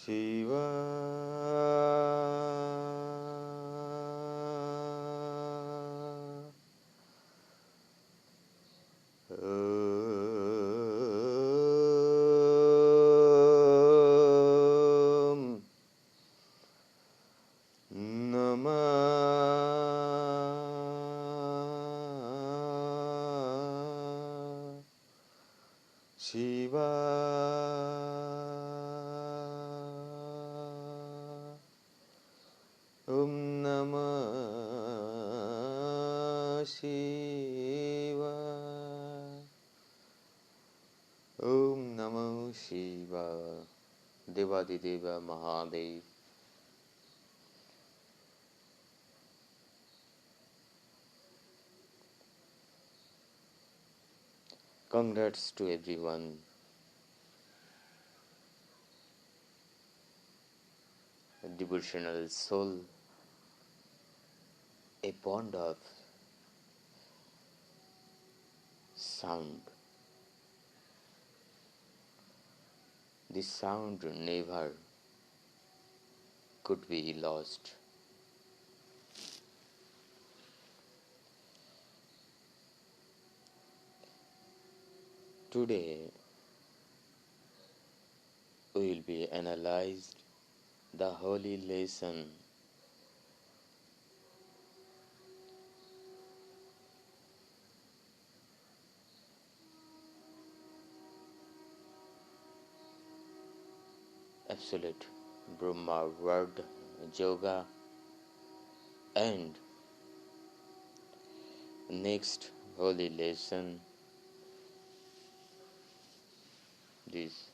Shiva Om Namah Shiva Om Namah Shiva Om Namah Shiva Devadideva Mahadev. Congrats to everyone. A devotional soul, a bond of sound. This sound never could be lost. Today we will be analyzed the holy lesson absolute Brahma word yoga, and next holy lesson this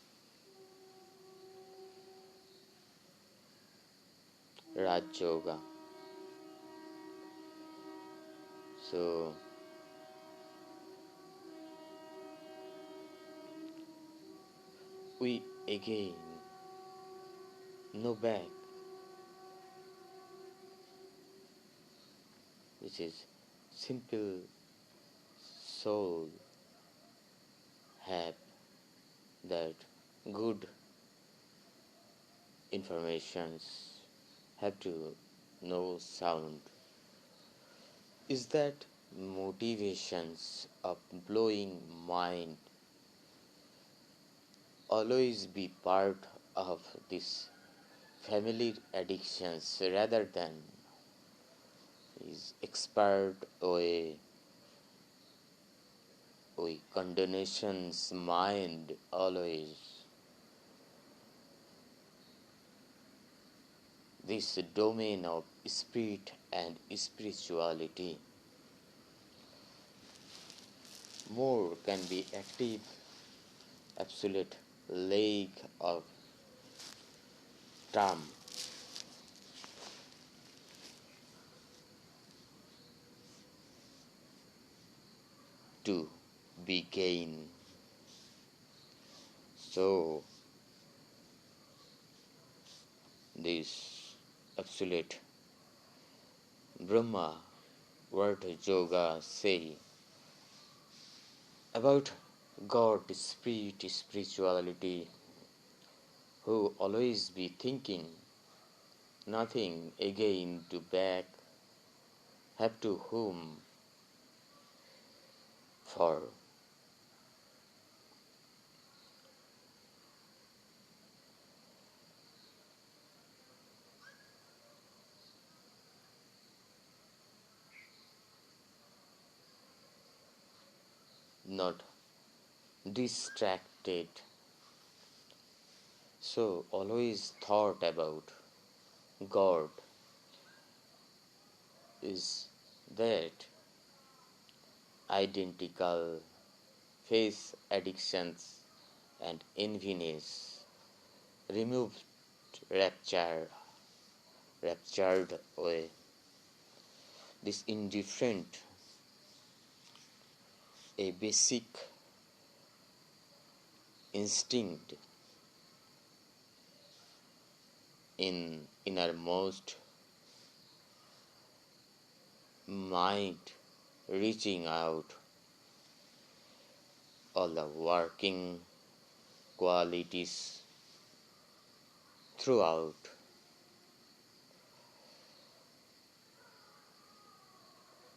Raj Yoga. So we again know back, which is simple soul have that good informations, have to know sound, is that motivations of blowing mind always be part of this family addictions rather than is expert way condemnations mind always. This domain of spirit and spirituality more can be active, absolute lake of term to be gained. So this absolute Brahma word yoga say about God, spirit, spirituality, who always be thinking nothing again to back, have to whom for. Not distracted. So always thought about God is that identical face addictions and enviness, removed raptured away. This indifferent, a basic instinct in innermost mind reaching out, all the working qualities throughout.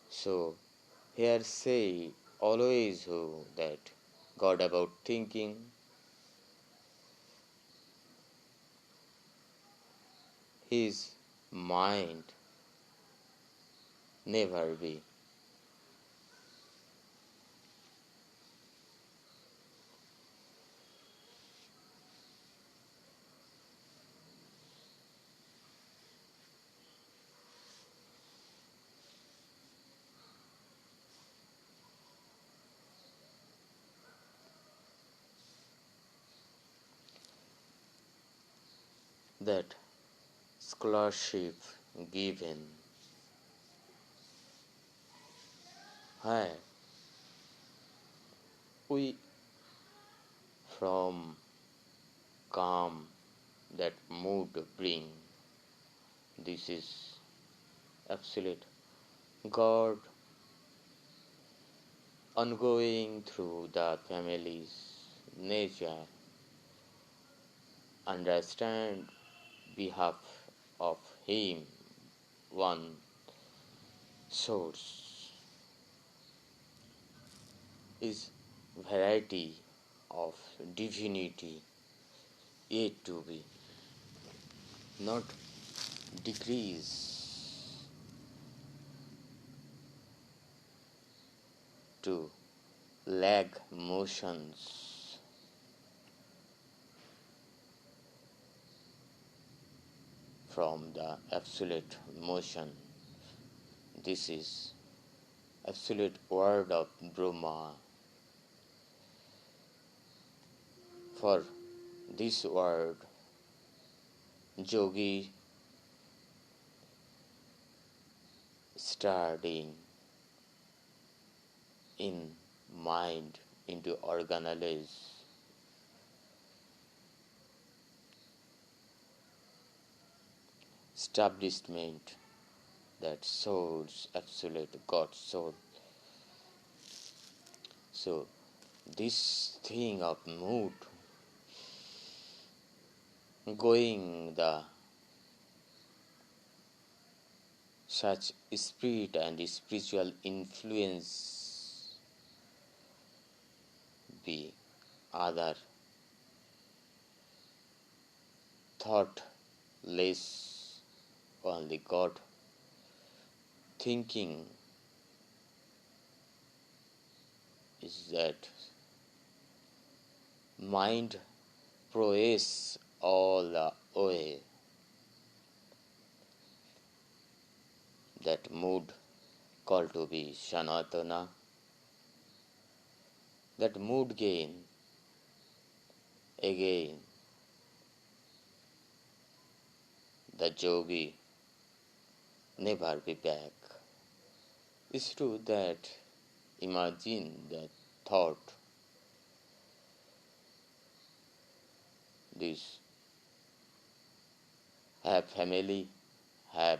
So here say always who that God about thinking his mind never be. That scholarship given where we from calm that mood bring. This is absolute God ongoing through the family's nature, understand behalf of him one source is variety of divinity yet to be not decrease to lag motions from the absolute motion. This is absolute word of Brahma. For this word, yogi starting in mind into organelles establishment that soul's absolute God soul. So this thing of mood going the such spirit and spiritual influence be other thoughtless only God thinking is that mind proes all the way that mood called to be Sanatana, that mood gain again the yogi never be back. It's true that imagine the thought this have family, have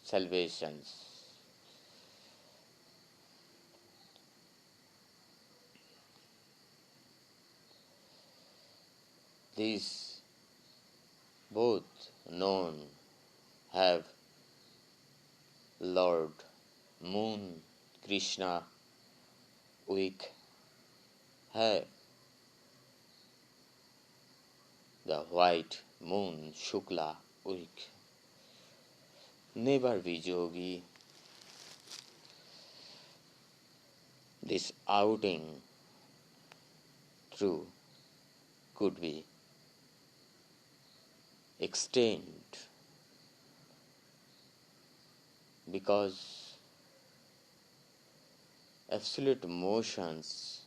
salvations. These both known have Lord Moon Krishna week have the white moon Shukla week. Never be yogi. This outing through could be extend because absolute motions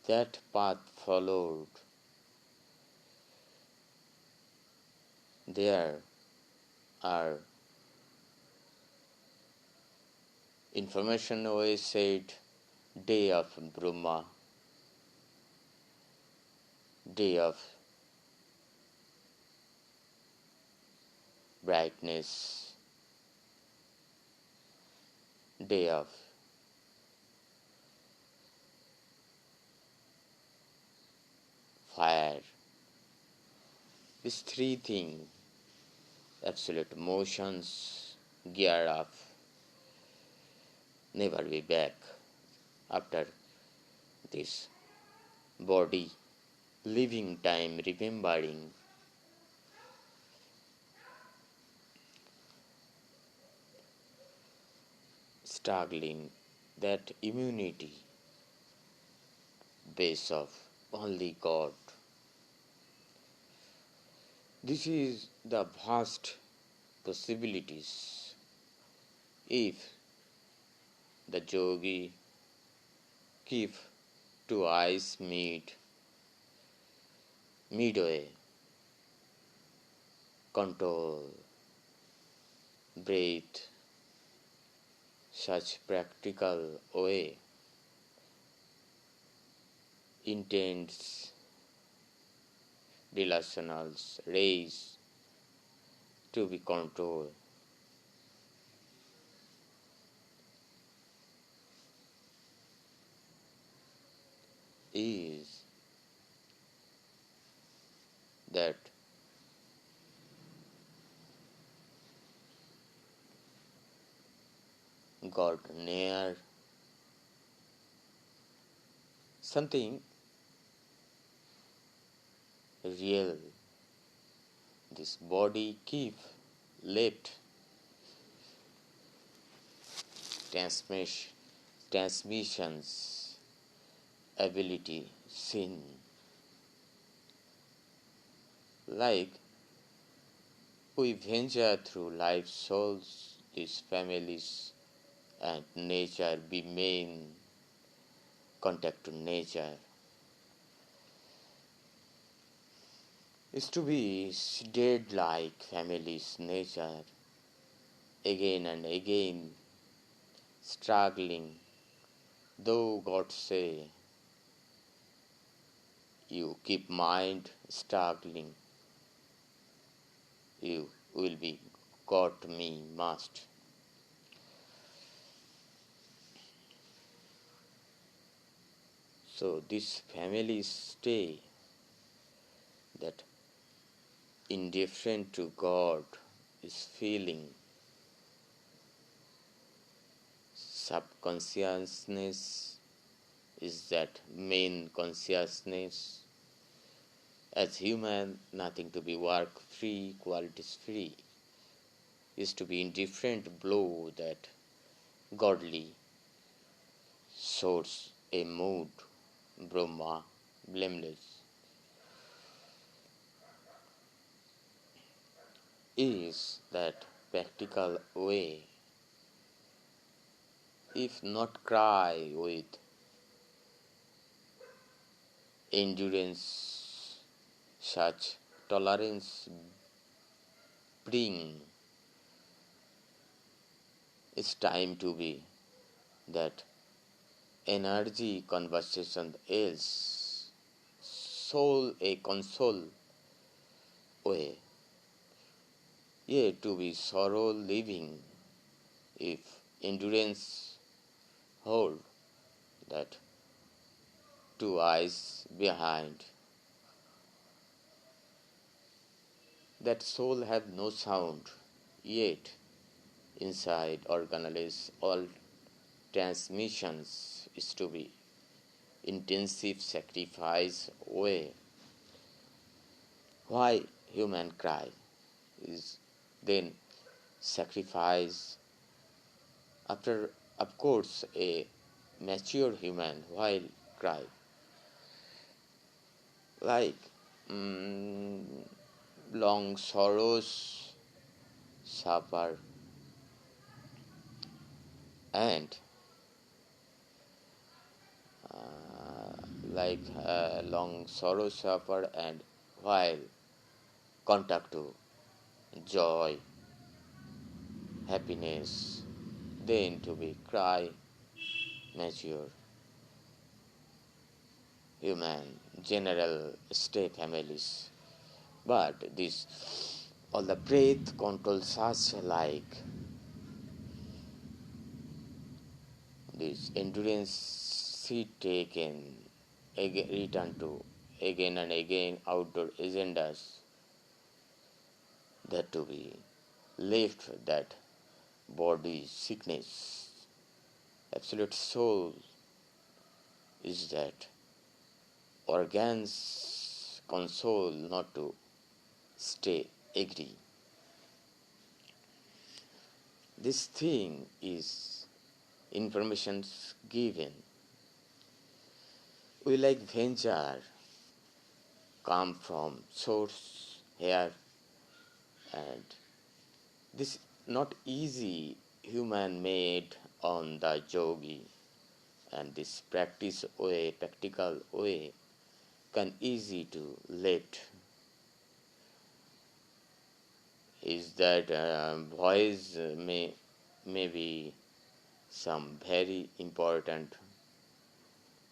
that path followed there are information always said day of Brahma, day of brightness, day of fire. These three things, absolute motions, gear up, never be back after this body, living time, remembering, struggling, that immunity base of only God. This is the vast possibilities if the yogi keep two eyes midway, control, breathe, such practical way, intense relationals raise to be controlled is that God near something real. This body keep left transmission, transmissions ability sin like we venture through life souls these families and nature be main contact to nature is to be dead like families nature again and again struggling though God say you keep mind struggling you will be got me must. So this family stay that indifferent to God is feeling subconsciousness is that main consciousness as human nothing to be work free qualities free is to be indifferent blow that godly source a mood Brahma blameless is that practical way if not cry with endurance such tolerance bring it's time to be that energy conversation is soul a console way yea to be sorrow living if endurance hold that two eyes behind that soul have no sound yet inside organelles all transmissions is to be intensive sacrifice way why human cry is then sacrifice after of course a mature human while cry like mm, long sorrows suffer and long sorrow suffer and while contact to joy happiness then to be cry mature human general stay families but this all the breath control such like this endurance seat taken again, return to again and again outdoor agendas that to be left that body sickness. Absolute soul is that organs console not to stay agree. This thing is information given. We like venture come from source here, and this not easy human made on the yogi, and this practical way can easy to let is that voice may be some very important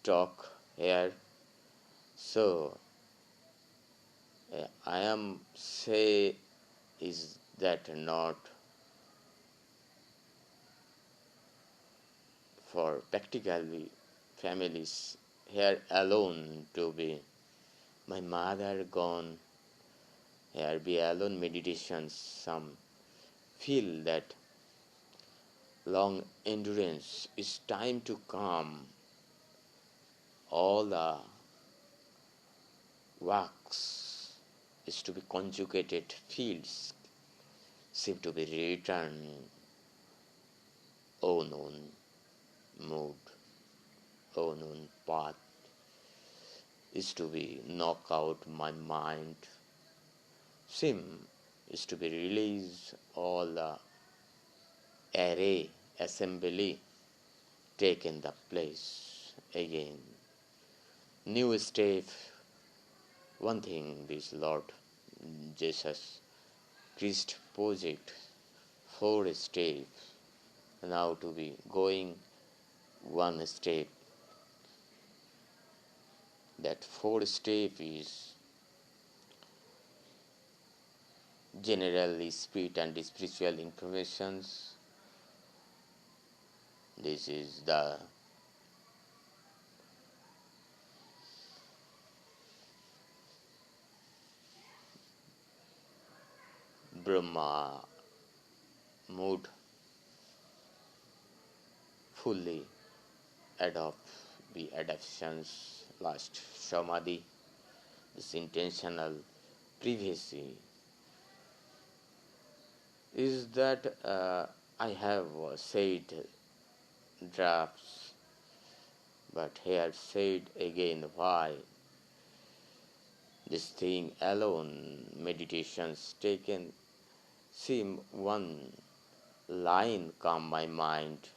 talk here. So I am say is that not for practically families here alone to be my mother gone here be alone meditations some feel that long endurance is time to come all the works is to be conjugated fields seem to be returned unknown mood unknown path is to be knock out my mind seem is to be release all the array assembly taken the place again new step one thing this Lord Jesus Christ project four steps now to be going one step that fourth step is generally spirit and spiritual informations. This is the Brahma mood fully adopt the adaptations last samadhi this intentional privacy is that I have said drafts but here said again why this thing alone meditations taken seem one line calm my mind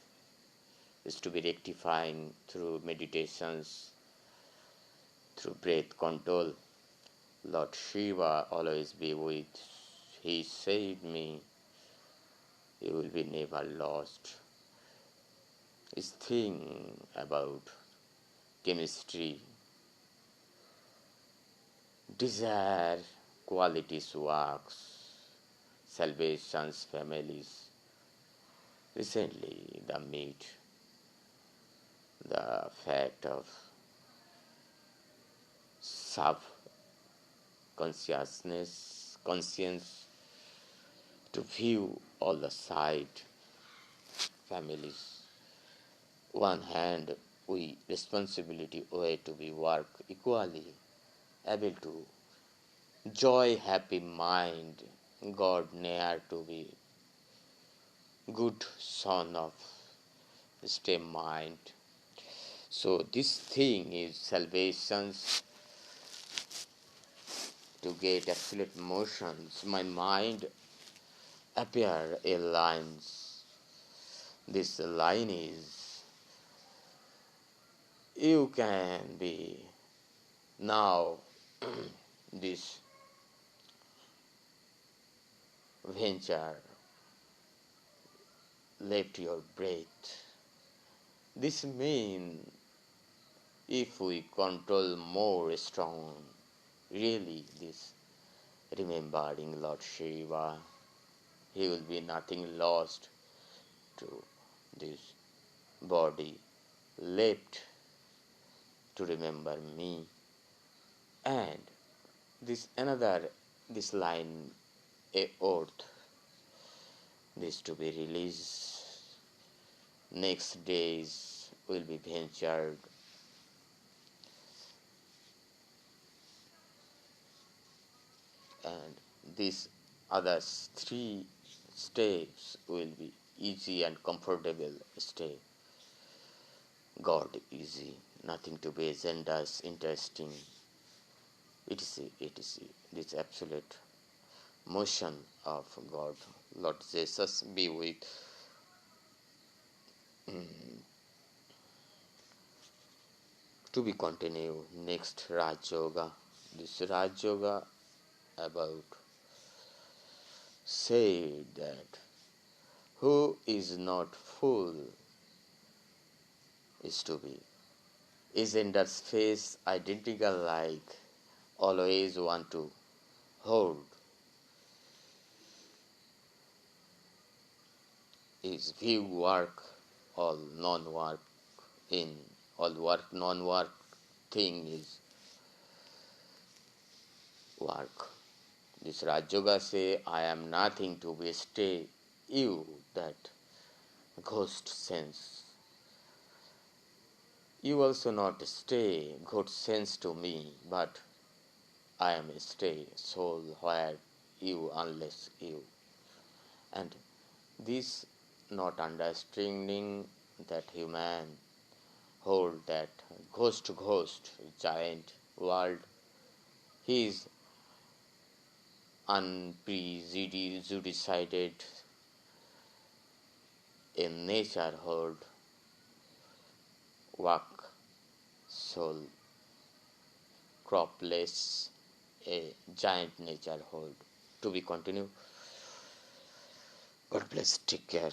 is to be rectifying through meditations through breath control. Lord Shiva always be with. He said me, you will be never lost. His thing about chemistry, desire, qualities, works, salvations, families. Recently, the meet, the fact of conscience to view all the side families. One hand, we responsibility way to be work equally, able to joy, happy mind, God near to be good son of stay mind. So this thing is salvations to get absolute motions. My mind appear a lines. This line is you can be now this venture left your breath. This means if we control more strong, really this remembering Lord Shiva, he will be nothing lost to this body left to remember me. And this another this line a oath. This to be released. Next days will be ventured, and these other three steps will be easy and comfortable step. God easy, nothing to be agendas, interesting, etc. etc. This absolute motion of God, Lord Jesus be with. To be continued. Next Raj Yoga. This Raj Yoga about say that who is not full is to be. Is in that space identical like always want to hold. Is view work all non-work in all work non-work thing is work. This Raj Yoga say I am nothing to be stay you that ghost sense. You also not stay good sense to me, but I am stay soul where you unless you. And this not understanding that human hold that ghost giant world, he is unprecedented in nature hold work soul cropless a giant nature hold. To be continued. God bless. Take care.